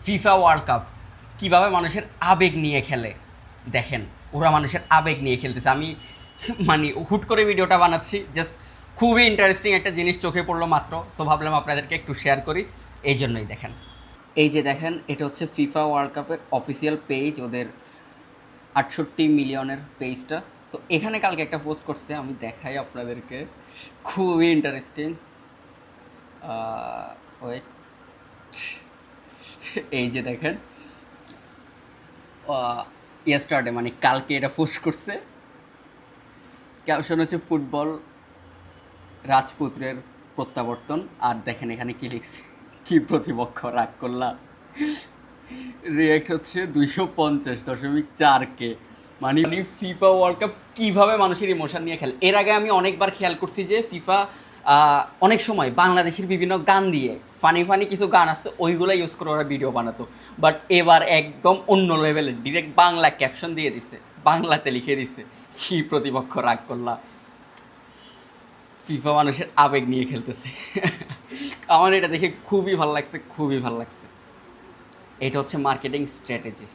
FIFA world cup কীভাবে মানুষের আবেগ নিয়ে খেলে দেখেন, ওরা মানুষের আবেগ নিয়ে খেলতেছে। আমি মানে হুট করে ভিডিওটা বানাচ্ছি, জাস্ট খুবই ইন্টারেস্টিং একটা জিনিস চোখে পড়লো মাত্র, সো ভাবলাম আপনাদেরকে একটু শেয়ার করি, এই জন্যই। দেখেন, এই যে দেখেন, এটা হচ্ছে ফিফা ওয়ার্ল্ড কাপের অফিসিয়াল পেজ, ওদের 68 মিলিয়নের পেজটা। তো এখানে কালকে একটা পোস্ট করছে, আমি দেখাই আপনাদেরকে, খুবই ইন্টারেস্টিং। ওয়েট, এই যে দেখেন, ইয়েস্টারডে মানে কালকে এটা পোস্ট করছে। ক্যাপশন হচ্ছে ফুটবল রাজপুত্রের প্রত্যাবর্তন। আর দেখেন এখানে কি লিখছে, কি প্রতিপক্ষ রাগ করলা, রিয়েক্ট হচ্ছে 250.4K। মানে ফিফা ওয়ার্ল্ড কাপ কীভাবে মানুষের ইমোশন নিয়ে খেলে। এর আগে আমি অনেকবার খেয়াল করছি যে ফিফা অনেক সময় বাংলাদেশের বিভিন্ন গান দিয়ে ফানি ফানি কিছু গান আছে, ওইগুলো ইউজ করে ওরা ভিডিও বানাতো। বাট এবার একদম অন্য লেভেলের, ডিরেক্ট বাংলা ক্যাপশন দিয়ে দিছে, বাংলাতে লিখে দিছে, কি প্রতিপক্ষ রাগ করলা। ফিফা মানুষের আবেগ নিয়ে খেলতেছে। আমার এটা দেখে খুবই ভালো লাগছে, খুবই ভালো লাগছে। এটা হচ্ছে মার্কেটিং স্ট্র্যাটেজি।